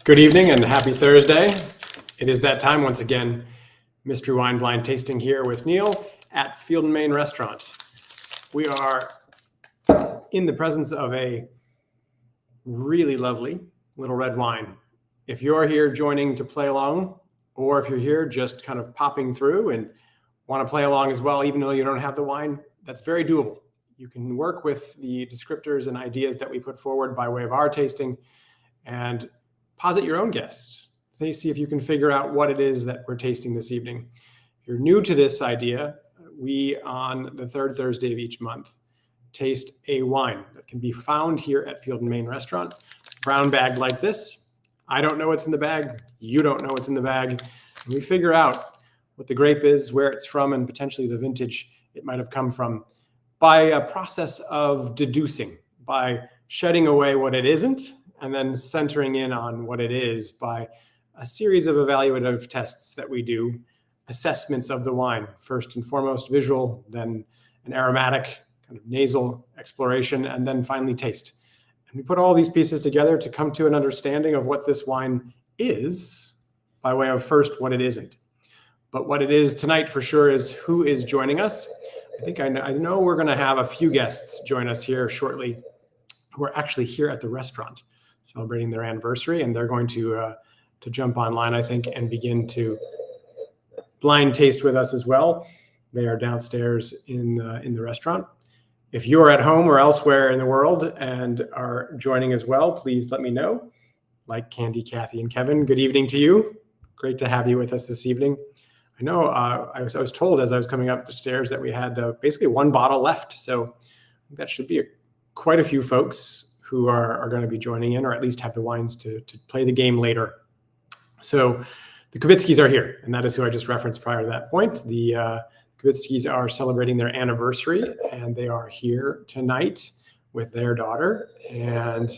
Good evening and happy Thursday. It is that time once again, mystery wine blind tasting here with Neal at Field and Main Restaurant. We are in the presence of a really lovely little red wine. If you're here joining to play along, or if you're here just kind of popping through and want to play along as well, even though you don't have the wine, that's very doable. You can work with the descriptors and ideas that we put forward by way of our tasting and posit your own guests. See if you can figure out what it is that we're tasting this evening. If you're new to this idea, we, on the third Thursday of each month, taste a wine that can be found here at Field and Main Restaurant, brown bag like this. I don't know what's in the bag. You don't know what's in the bag. And we figure out what the grape is, where it's from, and potentially the vintage it might have come from by a process of deducing, by shedding away what it isn't, and then centering in on what it is by a series of evaluative tests that we do, assessments of the wine, first and foremost visual, then an aromatic, kind of nasal exploration, and then finally taste. And we put all these pieces together to come to an understanding of what this wine is by way of first what it isn't. But what it is tonight for sure is who is joining us. I know we're going to have a few guests join us here shortly who are actually here at the restaurant celebrating their anniversary, and they're going to jump online, I think, and begin to blind taste with us as well. They are downstairs in the restaurant. If you're at home or elsewhere in the world and are joining as well, please let me know. Like Candy, Kathy, and Kevin, good evening to you. Great to have you with us this evening. I know I was told as I was coming up the stairs that we had basically one bottle left, so that should be quite a few folks who are going to be joining in, or at least have the wines to play the game later. So the Kubitskys are here, and that is who I just referenced prior to that point. The Kubitskys are celebrating their anniversary, and they are here tonight with their daughter. And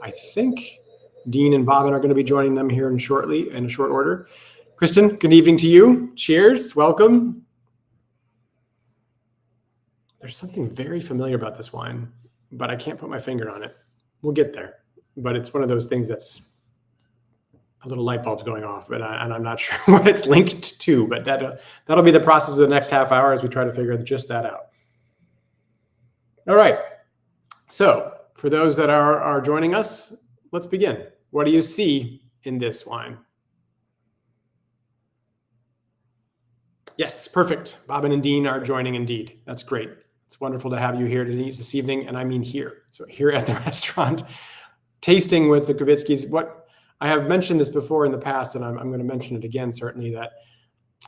I think Dean and Bobbin are going to be joining them here in short order. Kristen, good evening to you. Cheers. Welcome. There's something very familiar about this wine, but I can't put my finger on it. We'll get there. But it's one of those things that's a little light bulb's going off, and I'm not sure what it's linked to, but that'll be the process of the next half hour as we try to figure just that out. All right. So for those that are joining us, let's begin. What do you see in this wine? Yes, perfect. Bobbin and Dean are joining indeed. That's great. It's wonderful to have you here this evening, and I mean here. So here at the restaurant, tasting with the Kubitskys. What I have mentioned this before in the past, and I'm going to mention it again, certainly, that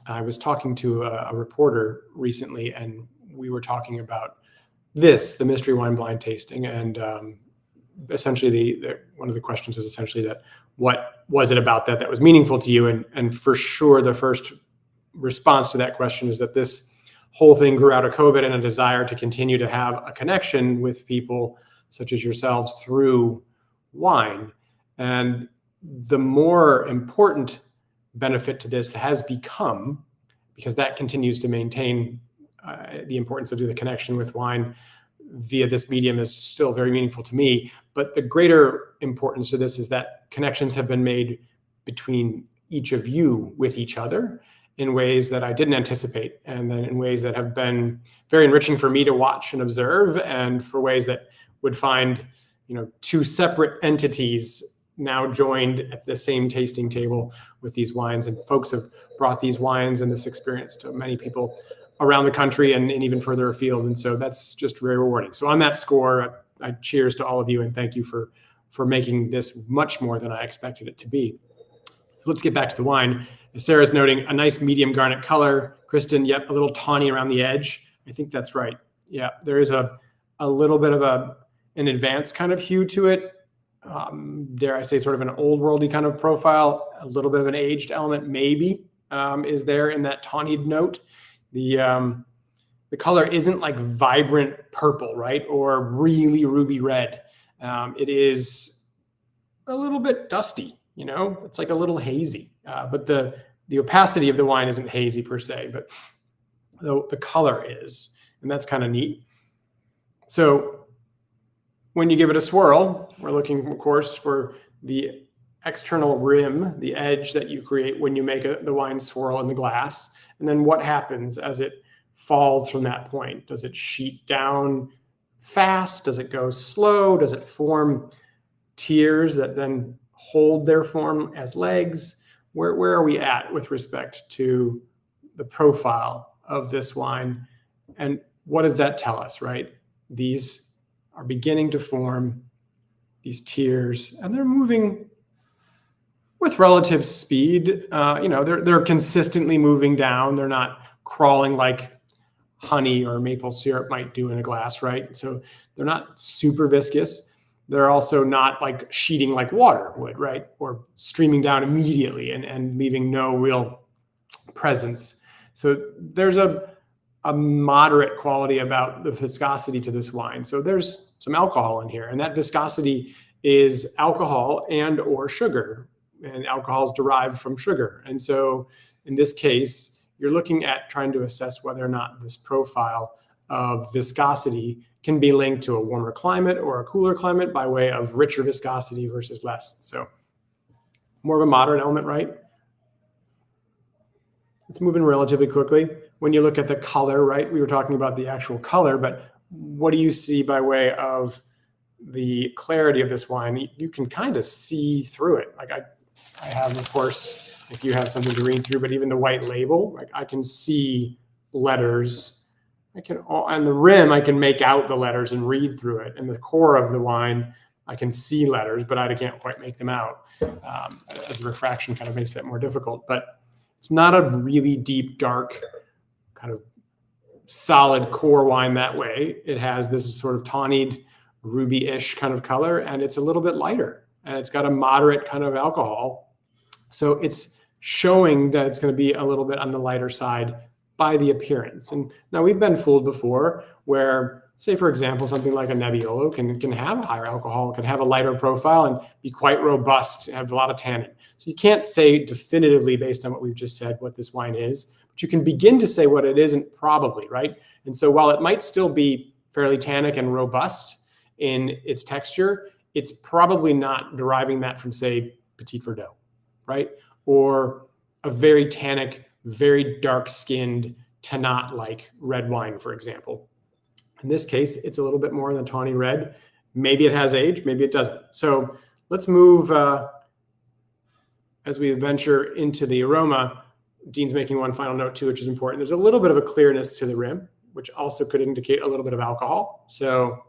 I was talking to a reporter recently, and we were talking about the mystery wine blind tasting, and essentially one of the questions was essentially that what was it about that was meaningful to you? And for sure, the first response to that question is that this whole thing grew out of COVID and a desire to continue to have a connection with people such as yourselves through wine. And the more important benefit to this has become, because that continues to maintain the importance of the connection with wine via this medium is still very meaningful to me. But the greater importance to this is that connections have been made between each of you with each other in ways that I didn't anticipate, and then in ways that have been very enriching for me to watch and observe, and for ways that would find, two separate entities now joined at the same tasting table with these wines. And folks have brought these wines and this experience to many people around the country and even further afield. And so that's just very rewarding. So on that score, I cheers to all of you and thank you for making this much more than I expected it to be. Let's get back to the wine. As Sarah's noting, a nice medium garnet color. Kristen, yep, a little tawny around the edge. I think that's right. Yeah, there is a little bit of an advanced kind of hue to it. Dare I say sort of an old worldy kind of profile. A little bit of an aged element maybe is there in that tawny note. The color isn't like vibrant purple, right? Or really ruby red. It is a little bit dusty. It's like a little hazy, but the opacity of the wine isn't hazy per se, but the color is, and that's kind of neat. So when you give it a swirl, we're looking, of course, for the external rim, the edge that you create when you make the wine swirl in the glass. And then what happens as it falls from that point? Does it sheet down fast? Does it go slow? Does it form tiers that then hold their form as legs? Where are we at with respect to the profile of this wine? And what does that tell us, right? These are beginning to form these tiers, and they're moving with relative speed. They're consistently moving down. They're not crawling like honey or maple syrup might do in a glass, right? So they're not super viscous. They're also not like sheeting like water would, right? Or streaming down immediately and leaving no real presence. So there's a moderate quality about the viscosity to this wine. So there's some alcohol in here, and that viscosity is alcohol and or sugar, and alcohol is derived from sugar. And so in this case, you're looking at trying to assess whether or not this profile of viscosity can be linked to a warmer climate or a cooler climate by way of richer viscosity versus less. So more of a moderate element, right? It's moving relatively quickly. When you look at the color, right? We were talking about the actual color, but what do you see by way of the clarity of this wine? You can kind of see through it. Like I have, of course, if you have something to read through, but even the white label, like I can see letters. On the rim, I can make out the letters and read through it. And the core of the wine, I can see letters, but I can't quite make them out, as the refraction kind of makes that more difficult. But it's not a really deep, dark, kind of solid core wine that way. It has this sort of tawnied, ruby-ish kind of color, and it's a little bit lighter, and it's got a moderate kind of alcohol. So it's showing that it's going to be a little bit on the lighter side by the appearance. And now we've been fooled before where, say, for example, something like a Nebbiolo can have a higher alcohol, can have a lighter profile and be quite robust, have a lot of tannin. So you can't say definitively based on what we've just said what this wine is, but you can begin to say what it isn't probably, right? And so while it might still be fairly tannic and robust in its texture, it's probably not deriving that from, say, Petit Verdot, right? Or a very tannic, very dark-skinned Tannat like red wine, for example. In this case, it's a little bit more than tawny red. Maybe it has age, maybe it doesn't. So let's move as we venture into the aroma. Dean's making one final note too, which is important. There's a little bit of a clearness to the rim, which also could indicate a little bit of alcohol. So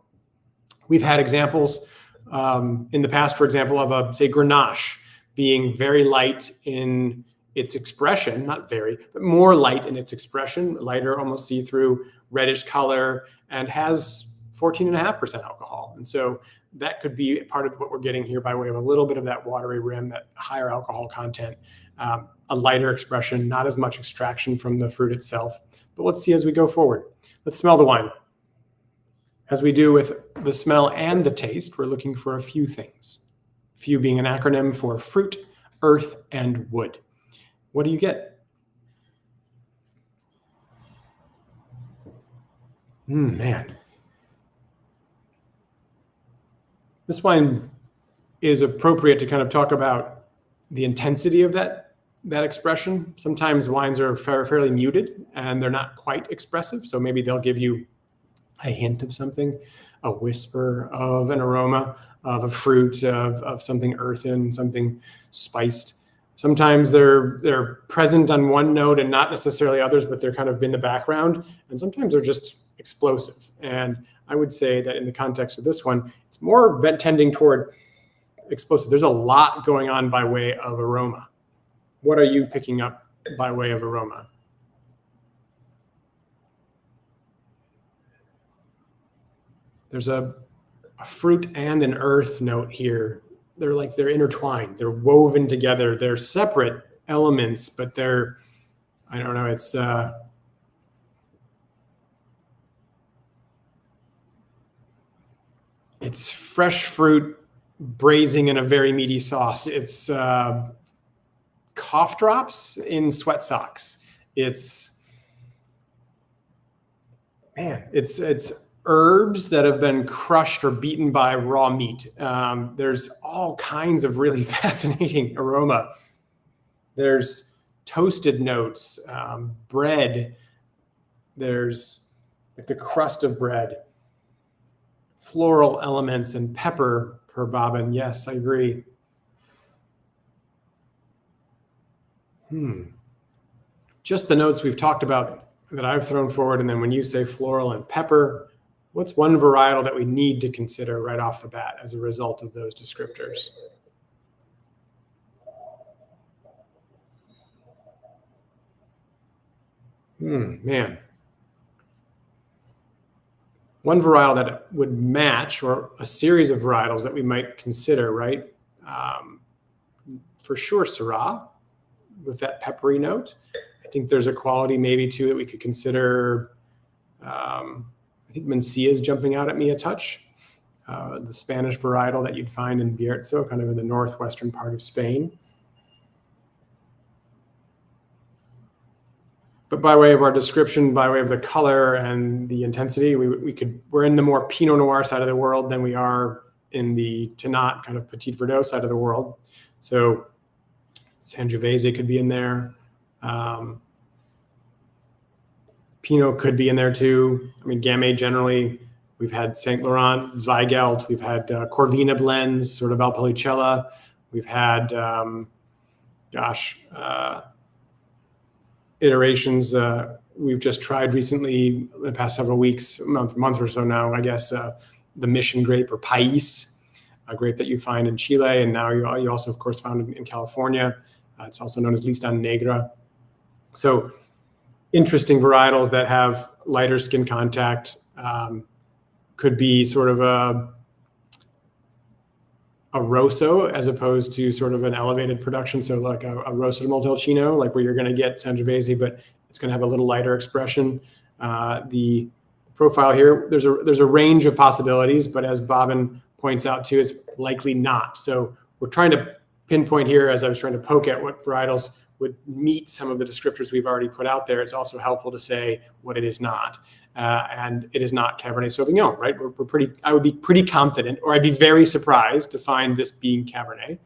we've had examples in the past, for example, of a, say, Grenache being very light in its expression, not very, but more light in its expression, lighter, almost see-through, reddish color, and has 14.5% alcohol. And so that could be part of what we're getting here by way of a little bit of that watery rim, that higher alcohol content, a lighter expression, not as much extraction from the fruit itself. But let's see as we go forward. Let's smell the wine. As we do with the smell and the taste, we're looking for a few things. Few being an acronym for fruit, earth, and wood. What do you get? Man. This wine is appropriate to kind of talk about the intensity of that expression. Sometimes wines are fairly muted and they're not quite expressive. So maybe they'll give you a hint of something, a whisper of an aroma, of a fruit, of something earthen, something spiced. Sometimes they're present on one note and not necessarily others, but they're kind of in the background. And sometimes they're just explosive. And I would say that in the context of this one, it's more tending toward explosive. There's a lot going on by way of aroma. What are you picking up by way of aroma? There's a fruit and an earth note here. They're intertwined. They're woven together. They're separate elements, but they're, I don't know, it's fresh fruit braising in a very meaty sauce. It's cough drops in sweat socks. It's herbs that have been crushed or beaten by raw meat. There's all kinds of really fascinating aroma. There's toasted notes, bread. There's like the crust of bread, floral elements, and pepper per bobbin. Yes, I agree. Just the notes we've talked about that I've thrown forward, and then when you say floral and pepper, what's one varietal that we need to consider right off the bat as a result of those descriptors? Man. One varietal that would match, or a series of varietals that we might consider, right? For sure, Syrah, with that peppery note. I think there's a quality maybe too that we could consider. I think Mencia is jumping out at me a touch. The Spanish varietal that you'd find in Bierzo, kind of in the northwestern part of Spain. But by way of our description, by way of the color and the intensity, we're in the more Pinot Noir side of the world than we are in the Tannat kind of Petit Verdot side of the world. So Sangiovese could be in there. Pinot could be in there too. I mean, Gamay generally. We've had Saint Laurent, Zweigelt. We've had Corvina blends, sort of Valpolicella. We've had, iterations we've just tried recently in the past several weeks, month or so now, I guess, the Mission grape, or País, a grape that you find in Chile, and now you also, of course, found in California. It's also known as Listan Negra. So interesting varietals that have lighter skin contact, could be sort of a Rosso as opposed to sort of an elevated production. So like a Rosso de Montalcino, like where you're going to get Sangiovese, but it's going to have a little lighter expression. The profile here, there's a range of possibilities, but as Bobbin points out too, it's likely not. So we're trying to pinpoint here, as I was trying to poke at what varietals would meet some of the descriptors we've already put out there. It's also helpful to say what it is not. And it is not Cabernet Sauvignon, right? I would be pretty confident, or I'd be very surprised to find this being Cabernet.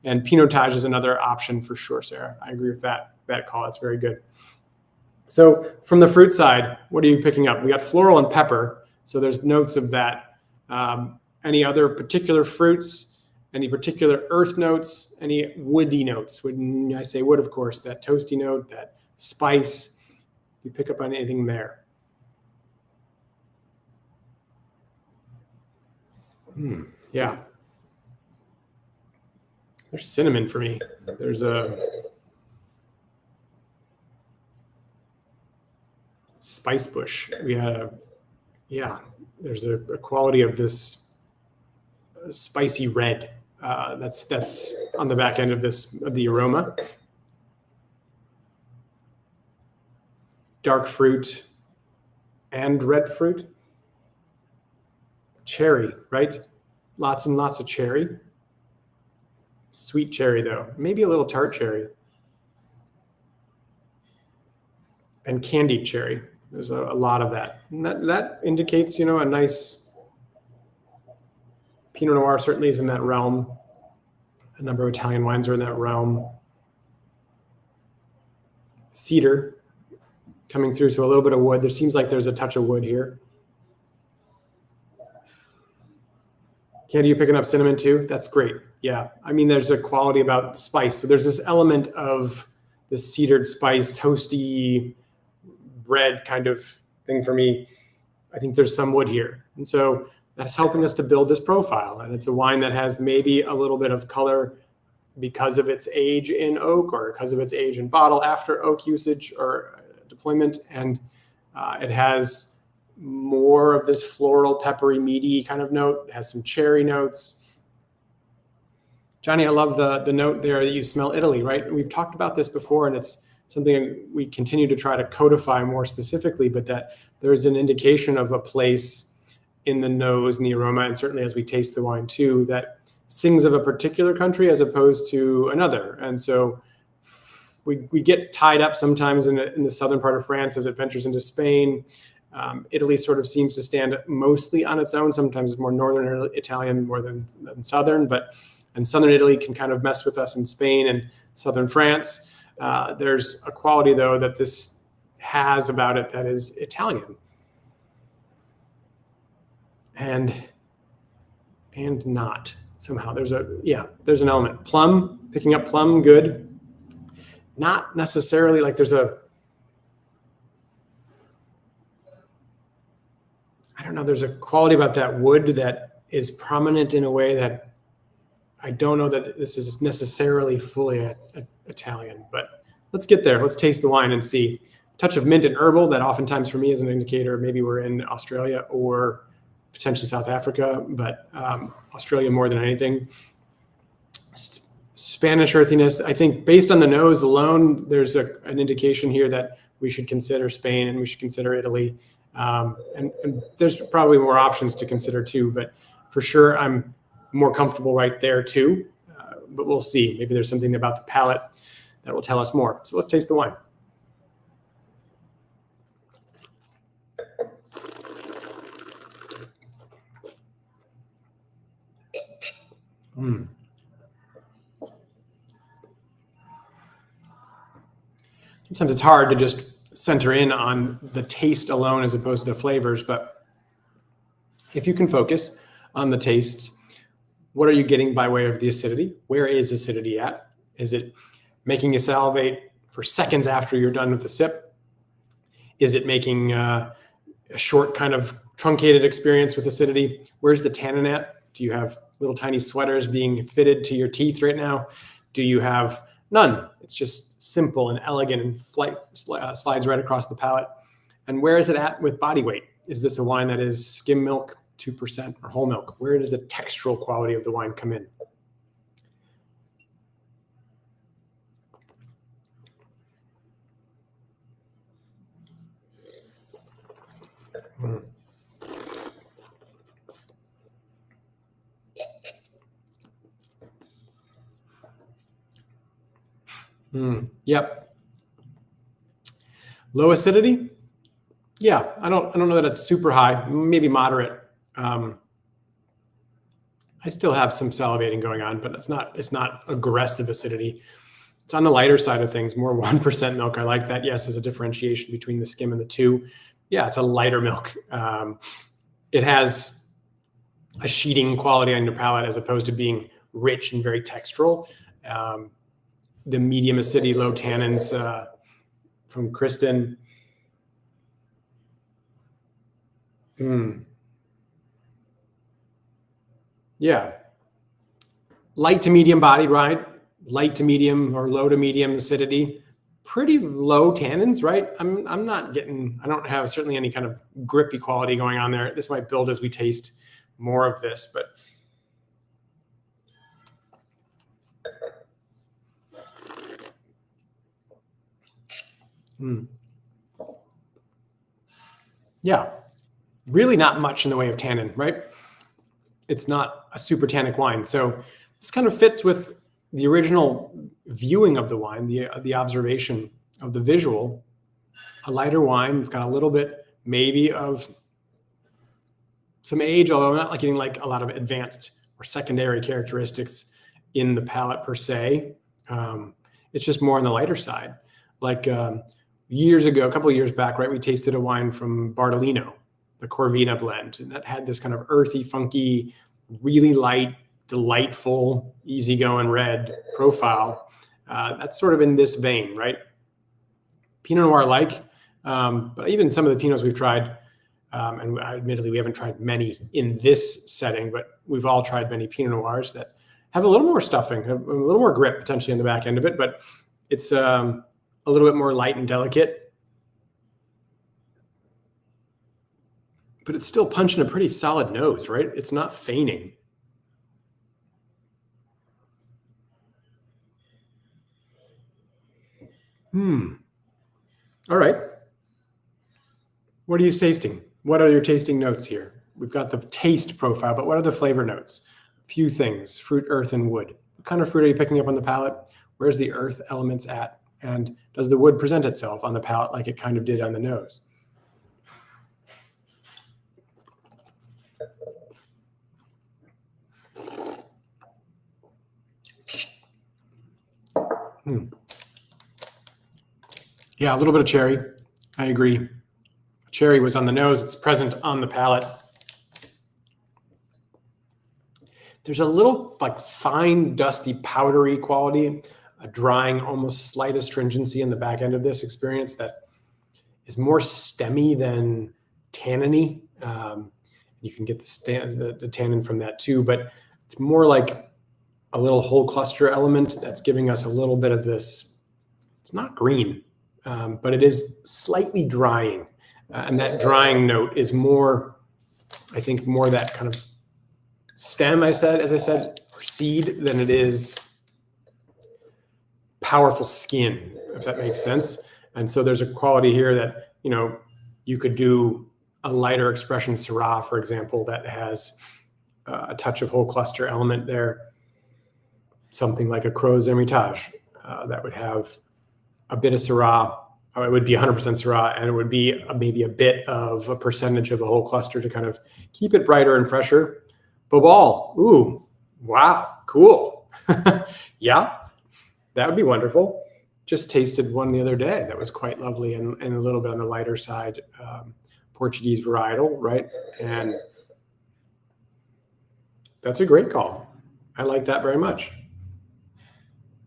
And Pinotage is another option for sure, Sarah. I agree with that call. It's very good. So from the fruit side, what are you picking up? We got floral and pepper. So there's notes of that. Any other particular fruits? Any particular earth notes? Any woody notes? When I say wood, of course, that toasty note, that spice. You pick up on anything there? Yeah. There's cinnamon for me. There's a spice bush. We had there's a quality of this spicy red that's on the back end of the aroma. Dark fruit and red fruit. Cherry, right? Lots and lots of cherry. Sweet cherry, though. Maybe a little tart cherry. And candied cherry. There's a lot of that. And that indicates, a nice Pinot Noir certainly is in that realm. A number of Italian wines are in that realm. Cedar coming through, so a little bit of wood. There seems like there's a touch of wood here. Candy, you picking up cinnamon too? That's great. Yeah. I mean, there's a quality about spice. So there's this element of this cedared spice, toasty bread kind of thing for me. I think there's some wood here. And so that's helping us to build this profile. And it's a wine that has maybe a little bit of color because of its age in oak, or because of its age in bottle after oak usage or deployment. And it has more of this floral, peppery, meaty kind of note. It has some cherry notes. Johnny, I love the note there that you smell Italy, right? We've talked about this before, and it's something we continue to try to codify more specifically, but that there's an indication of a place in the nose and the aroma, and certainly as we taste the wine too, that sings of a particular country as opposed to another. And so we get tied up sometimes in the southern part of France as it ventures into Spain, Italy sort of seems to stand mostly on its own. Sometimes it's more northern Italian more than southern, and southern Italy can kind of mess with us in Spain and southern France. There's a quality, though, that this has about it that is Italian. And not somehow. There's an element. Plum, picking up plum, good. Not necessarily like I don't know, there's a quality about that wood that is prominent in a way that I don't know that this is necessarily fully Italian, but let's get there. Let's taste the wine and see. Touch of mint and herbal, that oftentimes for me is an indicator maybe we're in Australia or potentially South Africa, but Australia more than anything. Spanish earthiness, I think based on the nose alone, there's an indication here that we should consider Spain and we should consider Italy. And there's probably more options to consider too, but for sure I'm more comfortable right there too. But we'll see. Maybe there's something about the palate that will tell us more. So let's taste the wine. Sometimes it's hard to just center in on the taste alone as opposed to the flavors, but if you can focus on the tastes, what are you getting by way of the acidity? Where is acidity at? Is it making you salivate for seconds after you're done with the sip? Is it making a short kind of truncated experience with acidity? Where's the tannin at? Do you have little tiny sweaters being fitted to your teeth right now? Do you have none? It's just simple and elegant and slides right across the palate. And where is it at with body weight? Is this a wine that is skim milk, 2%, or whole milk? Where does the textural quality of the wine come in? Yep. Low acidity? Yeah, I don't know that it's super high, maybe moderate. I still have some salivating going on, but it's not aggressive acidity. It's on the lighter side of things, more 1% milk. I like that. Yes, there's a differentiation between the skim and the 2. Yeah, it's a lighter milk. It has a sheeting quality on your palate as opposed to being rich and very textural. The medium acidity, low tannins from Kristen. Yeah. Light to medium bodied, right? Light to medium or low to medium acidity. Pretty low tannins, right? I'm not getting, I don't have certainly any kind of grippy quality going on there. This might build as we taste more of this, but yeah, really not much in the way of tannin, right? It's not a super tannic wine. So this kind of fits with the original viewing of the wine, the observation of the visual. A lighter wine, it's got a little bit maybe of some age, although I'm not getting like a lot of advanced or secondary characteristics in the palate per se. It's just more on the lighter side. Like years ago, a couple of years back, right, we tasted a wine from Bartolino, the Corvina blend, and that had this kind of earthy, funky, really light, delightful, easygoing red profile. That's sort of in this vein, right? Pinot Noir like, but even some of the Pinots we've tried, and admittedly we haven't tried many in this setting, but we've all tried many Pinot Noirs that have a little more stuffing, a little more grip potentially on the back end of it, but it's a little bit more light and delicate. But it's still punching a pretty solid nose, right? It's not feigning. All right. What are you tasting? What are your tasting notes here? We've got the taste profile, but what are the flavor notes? A few things: fruit, earth, and wood. What kind of fruit are you picking up on the palate? Where's the earth elements at? And does the wood present itself on the palate like it kind of did on the nose? Yeah, a little bit of cherry. I agree. Cherry was on the nose. It's present on the palate. There's a little like fine, dusty, powdery quality, a drying, almost slight astringency in the back end of this experience that is more stemmy than tanniny. You can get the tannin from that too, but it's more like a little whole cluster element that's giving us a little bit of this. It's not green, but it is slightly drying. And that drying note is more, I think, more that kind of stem, as I said, or seed than it is powerful skin, if that makes sense. And so there's a quality here that, you could do a lighter expression Syrah, for example, that has a touch of whole cluster element there. Something like a Crow's Hermitage that would have a bit of Syrah. It would be 100% Syrah, and it would be maybe a bit of a percentage of the whole cluster to kind of keep it brighter and fresher. Bobal, ooh, wow, cool. Yeah, that would be wonderful. Just tasted one the other day that was quite lovely and a little bit on the lighter side. Portuguese varietal, right? And that's a great call. I like that very much.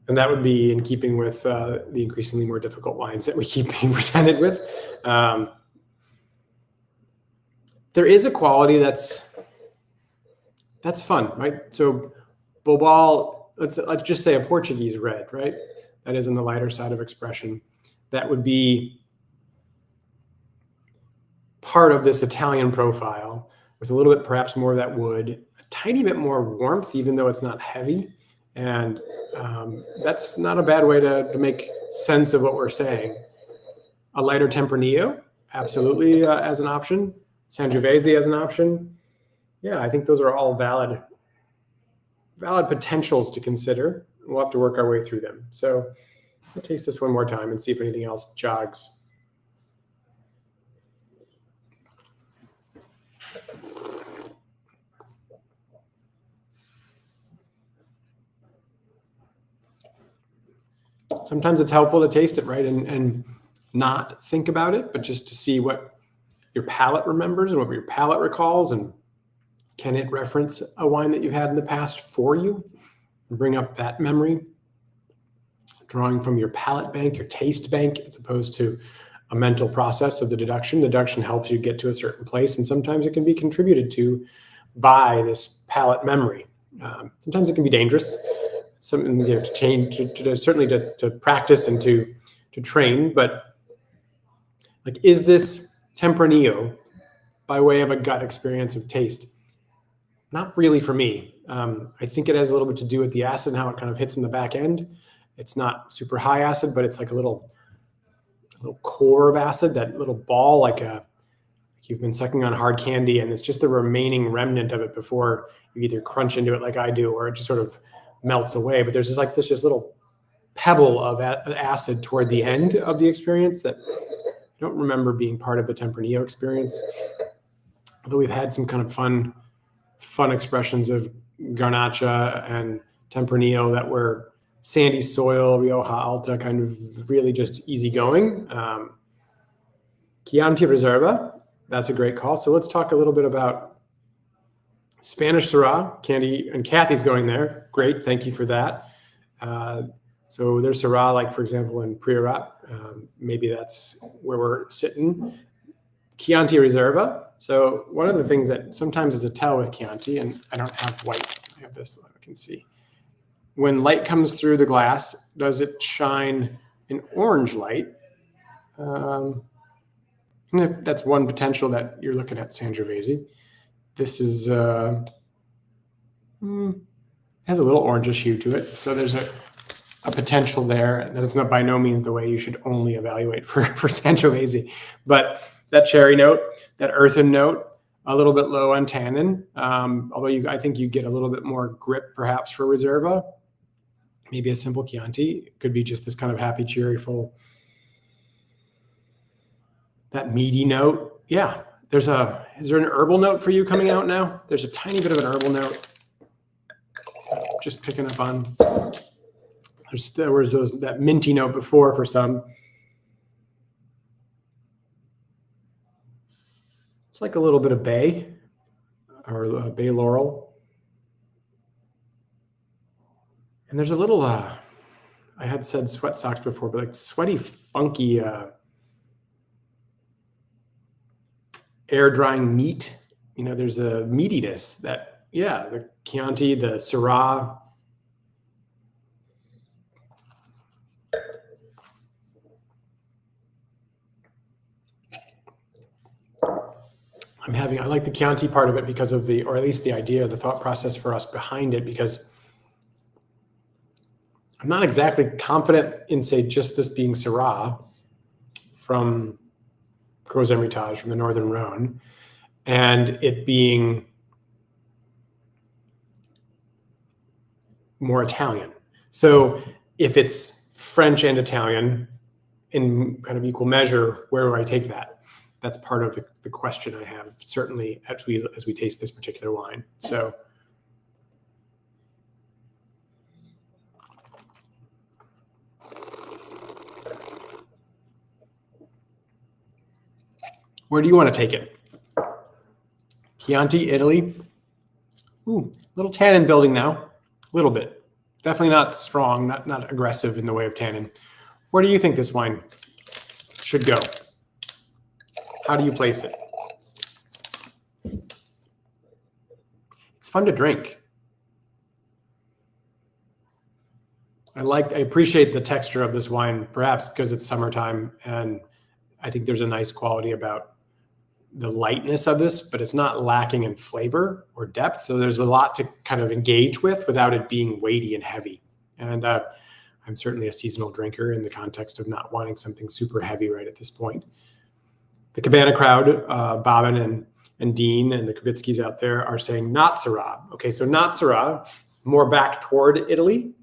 And that would be in keeping with the increasingly more difficult wines that we keep being presented with. There is a quality that's fun, right? So Bobal, let's just say a Portuguese red, right? That is on the lighter side of expression. That would be part of this Italian profile with a little bit perhaps more of that wood, a tiny bit more warmth, even though it's not heavy. And that's not a bad way to make sense of what we're saying. A lighter Tempranillo, absolutely, as an option. Sangiovese as an option. Yeah, I think those are all valid potentials to consider. We'll have to work our way through them. So we'll taste this one more time and see if anything else jogs. Sometimes it's helpful to taste it, right? And not think about it, but just to see what your palate remembers and what your palate recalls, and can it reference a wine that you've had in the past for you and bring up that memory, drawing from your palate bank, your taste bank, as opposed to a mental process of the deduction. Deduction helps you get to a certain place, and sometimes it can be contributed to by this palate memory. Sometimes it can be dangerous. Something to change, certainly to practice and to train. But like, is this Tempranillo by way of a gut experience of taste? Not really for me. I think it has a little bit to do with the acid and how it kind of hits in the back end. It's not super high acid, but it's like a little core of acid, that little ball, like you've been sucking on hard candy, and it's just the remaining remnant of it before you either crunch into it like I do, or it just sort of melts away. But there's just little pebble of acid toward the end of the experience that I don't remember being part of the Tempranillo experience. Although we've had some kind of fun expressions of Garnacha and Tempranillo that were sandy soil, Rioja Alta, kind of really just easygoing. Chianti Reserva, that's a great call. So let's talk a little bit about Spanish Syrah. Candy and Kathy's going there. Great, thank you for that. So there's Syrah, like for example in Priorat. Maybe that's where we're sitting. Chianti Reserva. So one of the things that sometimes is a tell with Chianti, and I don't have white, I have this, I can see. When light comes through the glass, does it shine an orange light? And if that's one potential that you're looking at, Sangiovese. This is has a little orangish hue to it, so there's a potential there. And it's not by no means the way you should only evaluate for Sangiovese, but that cherry note, that earthen note, a little bit low on tannin. Although I think you get a little bit more grip perhaps for Reserva. Maybe a simple Chianti. It could be just this kind of happy, cheerful, that meaty note. Yeah. Is there an herbal note for you coming out now? There's a tiny bit of an herbal note. Just picking up on There was that minty note before for some. It's like a little bit of bay or bay laurel. And there's a little, I had said sweat socks before, but like sweaty, funky air drying meat. You know, there's a meatiness that, yeah, the Chianti, the Syrah. I like the Chianti part of it because of or at least the idea, the thought process for us behind it, because I'm not exactly confident in, say, just this being Syrah from Gros Hermitage, from the Northern Rhone, and it being more Italian. So if it's French and Italian in kind of equal measure, where do I take that? That's part of the question I have, certainly as we taste this particular wine. So where do you want to take it? Chianti, Italy. Ooh, little tannin building now. A little bit. Definitely not strong, not aggressive in the way of tannin. Where do you think this wine should go? How do you place it? It's fun to drink. I appreciate the texture of this wine, perhaps because it's summertime, and I think there's a nice quality about the lightness of this, but it's not lacking in flavor or depth. So there's a lot to kind of engage with without it being weighty and heavy. And I'm certainly a seasonal drinker in the context of not wanting something super heavy right at this point. The Cabana crowd, Bobbin and Dean and the Kubitskis out there are saying not Syrah. Okay, so not Syrah, more back toward Italy.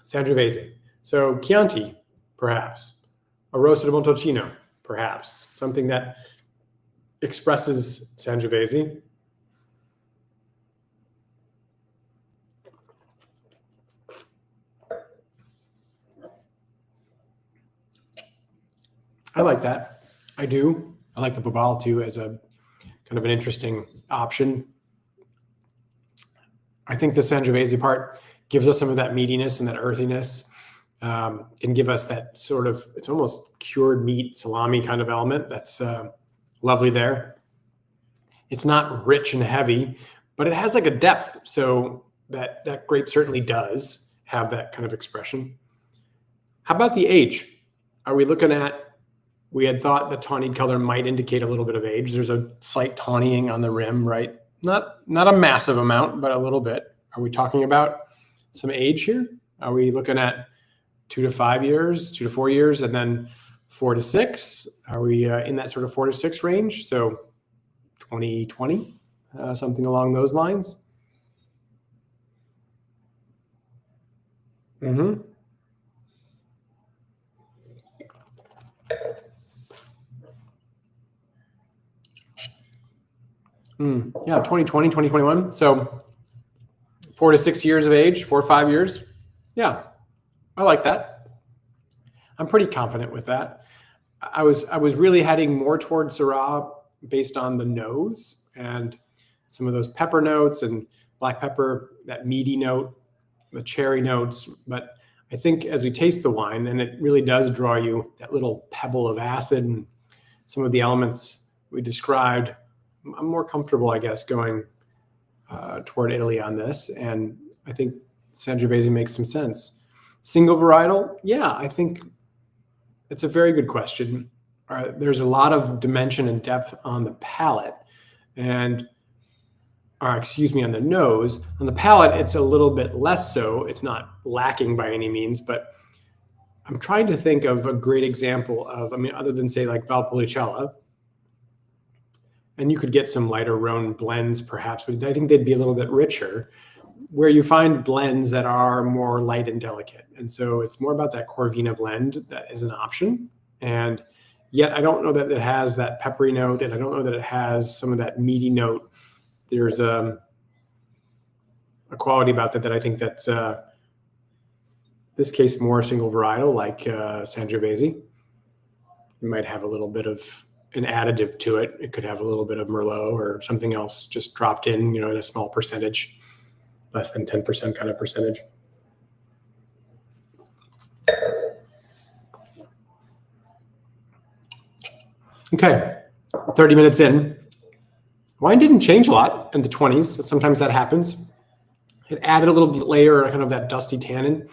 Sangiovese. So Chianti, perhaps. A Rosso di Montalcino, perhaps. Something that expresses Sangiovese. I like that. I do. I like the Babal too as a kind of an interesting option. I think the Sangiovese part gives us some of that meatiness and that earthiness. Can give us that sort of, it's almost cured meat, salami kind of element. That's lovely there. It's not rich and heavy, but it has like a depth. So that grape certainly does have that kind of expression. How about the age? Are we looking at, we had thought the tawny color might indicate a little bit of age. There's a slight tawnying on the rim, right? Not a massive amount, but a little bit. Are we talking about some age here? Are we looking at 2 to 5 years, 2 to 4 years, and then 4 to 6? Are we in that sort of 4 to 6 range? So 2020, something along those lines. Mm-hmm. Yeah, 2020, 2021. So 4 to 6 years of age, 4 or 5 years. Yeah, I like that. I'm pretty confident with that. I was really heading more towards Syrah based on the nose and some of those pepper notes and black pepper, that meaty note, the cherry notes. But I think as we taste the wine, and it really does draw you that little pebble of acid and some of the elements we described, I'm more comfortable, I guess, going toward Italy on this. And I think Sangiovese makes some sense. Single varietal? Yeah, I think it's a very good question. There's a lot of dimension and depth on the palate, and, on the nose. On the palate, it's a little bit less so. It's not lacking by any means, but I'm trying to think of a great example of, other than say like Valpolicella, and you could get some lighter Rhone blends perhaps, but I think they'd be a little bit richer, where you find blends that are more light and delicate. And so it's more about that Corvina blend that is an option. And yet I don't know that it has that peppery note, and I don't know that it has some of that meaty note. There's a quality about that I think that's this case, more single varietal like Sangiovese. It might have a little bit of an additive to it. It could have a little bit of Merlot or something else just dropped in, in a small percentage, less than 10% kind of percentage. Okay, 30 minutes in. Wine didn't change a lot in the 20s. Sometimes that happens. It added a little bit later, kind of that dusty tannin,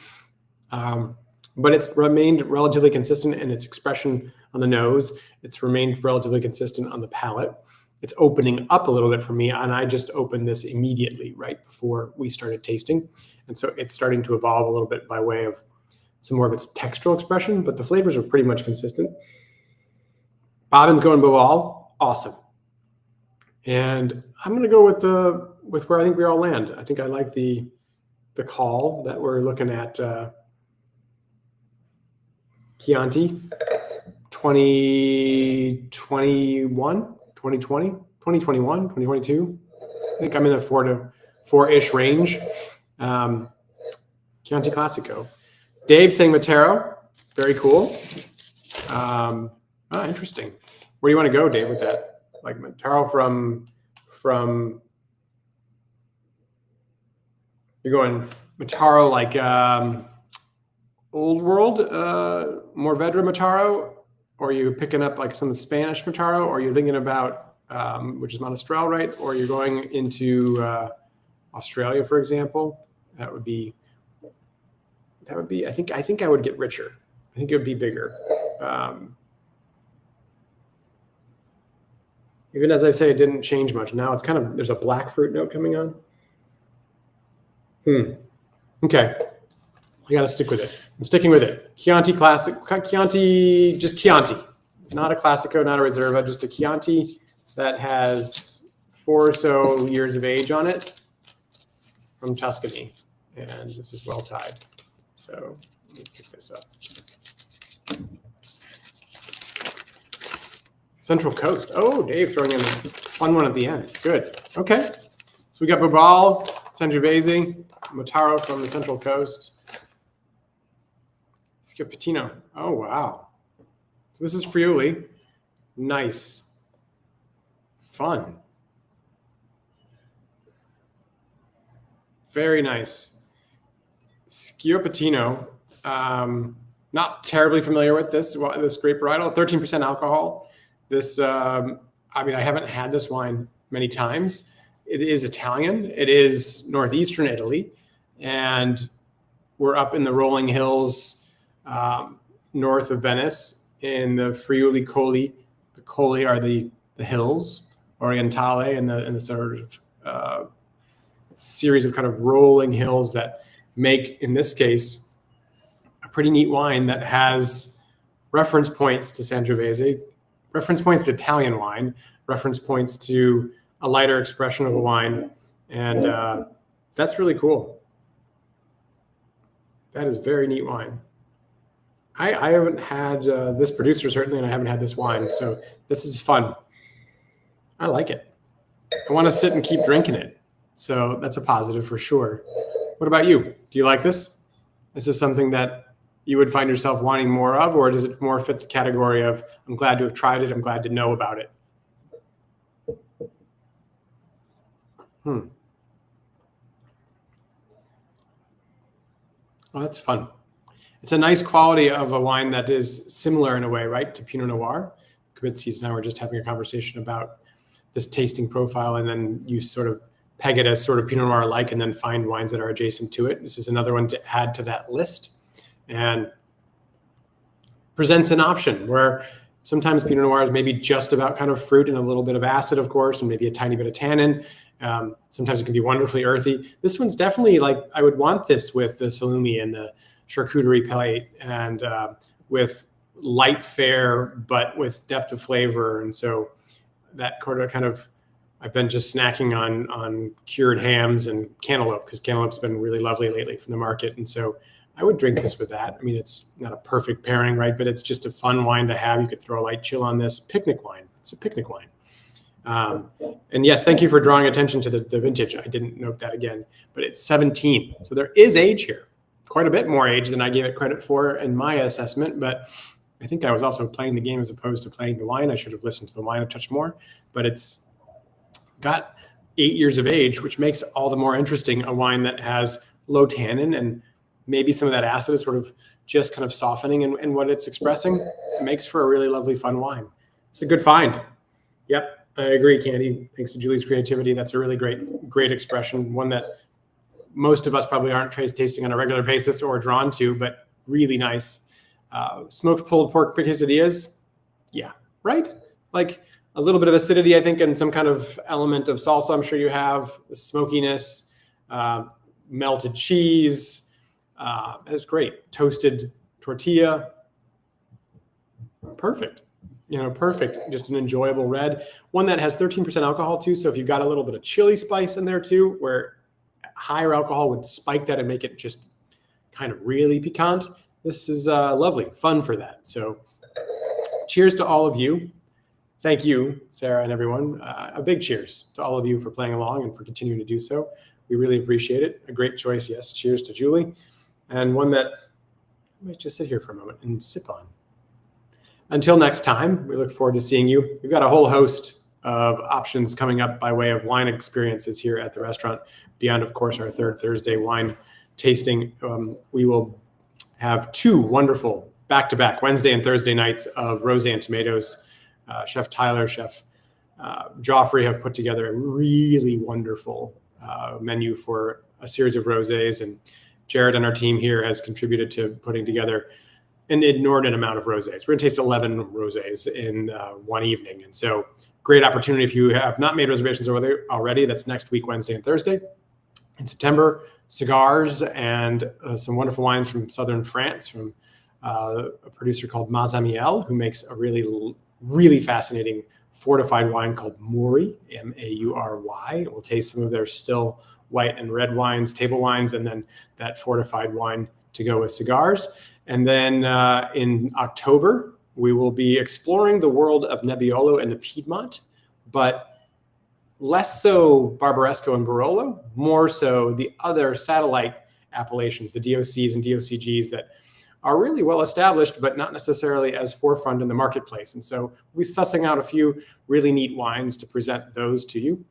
but it's remained relatively consistent in its expression on the nose. It's remained relatively consistent on the palate. It's opening up a little bit for me, and I just opened this immediately right before we started tasting. And so it's starting to evolve a little bit by way of some more of its textural expression, but the flavors are pretty much consistent. Bobbin's going Boval, awesome. And I'm going to go with where I think we all land. I think I like the call that we're looking at. Chianti, 2021, 2020, 2021, 2022. I think I'm in the four-ish range. Chianti Classico. Dave saying Mataro, very cool. Interesting. Where do you want to go, Dave, with that? Like Mataro from you're going Mataro like Old World, Morvedra Mataro, or are you picking up like some of the Spanish Mataro, or are you thinking about which is Monastrell, right? Or you're going into Australia, for example. That would be. I think I would get richer. I think it would be bigger. Even as I say, it didn't change much. Now it's kind of, there's a black fruit note coming on. Okay. I got to stick with it. I'm sticking with it. Chianti Classic, Chianti, just Chianti. Not a Classico, not a Reserva, just a Chianti that has 4 or so years of age on it from Tuscany. And this is well tied. So let me pick this up. Central Coast. Oh, Dave throwing in a fun one at the end. Good. Okay. So we got Bobal, Sangiovese, Mataro from the Central Coast. Schioppettino. Oh, wow. So this is Friuli. Nice. Fun. Very nice. Schioppettino. Not terribly familiar with this grape varietal. 13% alcohol. This, I haven't had this wine many times. It is Italian. It is northeastern Italy, and we're up in the rolling hills north of Venice in the Friuli Colli. The Colli are the hills, Orientale, and the sort of series of kind of rolling hills that make, in this case, a pretty neat wine that has reference points to Sangiovese, reference points to Italian wine, reference points to a lighter expression of a wine. And that's really cool. That is very neat wine. I haven't had this producer, certainly, and I haven't had this wine. So this is fun. I like it. I want to sit and keep drinking it. So that's a positive for sure. What about you? Do you like this? Is this something that you would find yourself wanting more of, or does it more fit the category of, I'm glad to have tried it, I'm glad to know about it? Oh, that's fun. It's a nice quality of a wine that is similar in a way, right, to Pinot Noir. Kibitsis and I were just having a conversation about this tasting profile, and then you sort of peg it as sort of Pinot Noir-like and then find wines that are adjacent to it. This is another one to add to that list, and presents an option where sometimes Pinot Noir is maybe just about kind of fruit and a little bit of acid, of course, and maybe a tiny bit of tannin. Sometimes it can be wonderfully earthy. This one's definitely like, I would want this with the salumi and the charcuterie plate, and with light fare, but with depth of flavor. And so that kind of, I've been just snacking on cured hams and cantaloupe, because cantaloupe's been really lovely lately from the market. And so I would drink this with that. I mean, it's not a perfect pairing, right? But it's just a fun wine to have. You could throw a light chill on this. Picnic wine. It's a picnic wine. And yes, thank you for drawing attention to the vintage. I didn't note that again, but it's 17. So there is age here. quite a bit more age than I gave it credit for in my assessment, but I think I was also playing the game as opposed to playing the wine. I should have listened to the wine a touch more, but it's got 8 years of age, which makes all the more interesting a wine that has low tannin and maybe some of that acid is sort of just kind of softening in what it's expressing. It makes for a really lovely, fun wine. It's a good find. Yep, I agree, Candy. Thanks to Julie's creativity. That's a really great expression, one that most of us probably aren't tasting on a regular basis or drawn to, but really nice. Smoked pulled pork quesadillas. Yeah, right? Like a little bit of acidity, I think, and some kind of element of salsa. I'm sure you have the smokiness, melted cheese. That's great. Toasted tortilla. Perfect. Perfect. Just an enjoyable red. One that has 13% alcohol too. So if you've got a little bit of chili spice in there too, where higher alcohol would spike that and make it just kind of really piquant, this is lovely, fun for that. So cheers to all of you. Thank you, Sarah and everyone. A big cheers to all of you for playing along and for continuing to do so. We really appreciate it. A great choice, yes. Cheers to Julie. And one that I might just sit here for a moment and sip on. Until next time, we look forward to seeing you. We've got a whole host of options coming up by way of wine experiences here at the restaurant, beyond, of course, our third Thursday wine tasting. We will have 2 wonderful back-to-back Wednesday and Thursday nights of rosé and tomatoes. Chef Tyler, Chef Joffrey have put together a really wonderful menu for a series of rosés, and Jared and our team here has contributed to putting together an inordinate amount of rosés. We're going to taste 11 rosés in one evening, and so great opportunity if you have not made reservations over there already. That's next week, Wednesday and Thursday. In September, cigars and some wonderful wines from southern France from a producer called Mazamiel, who makes a really fascinating fortified wine called Maury, M-A-U-R-Y. We'll taste some of their still white and red wines, table wines, and then that fortified wine to go with cigars. And then in October, we will be exploring the world of Nebbiolo and the Piedmont, but less so Barbaresco and Barolo, more so the other satellite appellations, the DOCs and DOCGs that are really well established, but not necessarily as forefront in the marketplace. And so we're sussing out a few really neat wines to present those to you.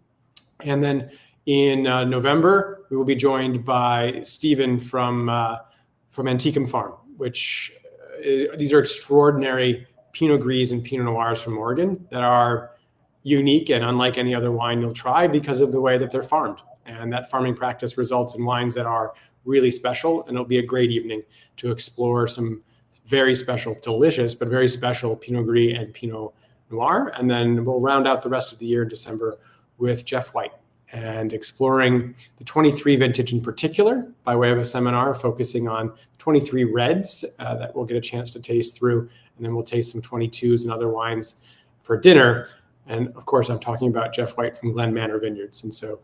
And then in November, we will be joined by Stephen from Antiquum Farm, which these are extraordinary Pinot Gris and Pinot Noirs from Oregon that are unique and unlike any other wine you'll try because of the way that they're farmed. And that farming practice results in wines that are really special, and it'll be a great evening to explore some very special, delicious, but very special Pinot Gris and Pinot Noir. And then we'll round out the rest of the year in December with Jeff White and exploring the 23 vintage in particular by way of a seminar focusing on 23 reds that we'll get a chance to taste through. And then we'll taste some 22s and other wines for dinner. And of course, I'm talking about Jeff White from Glen Manor Vineyards. And so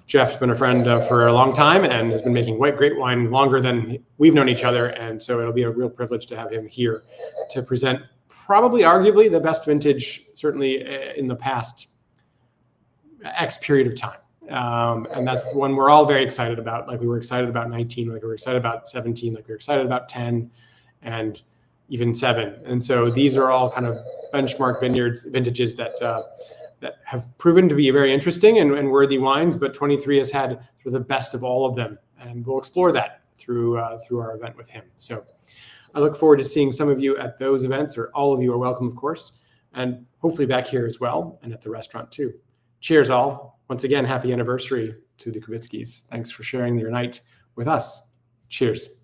Jeff's been a friend for a long time and has been making great wine longer than we've known each other. And so it'll be a real privilege to have him here to present probably arguably the best vintage, certainly in the past X period of time. And that's the one we're all very excited about. Like we were excited about 19, like we were excited about 17, like we were excited about 10 and even 7. And so these are all kind of benchmark vintages that have proven to be very interesting and worthy wines, but 23 has had sort of the best of all of them. And we'll explore that through our event with him. So I look forward to seeing some of you at those events, or all of you are welcome, of course, and hopefully back here as well and at the restaurant too. Cheers all. Once again, happy anniversary to the Kubitskis. Thanks for sharing your night with us. Cheers.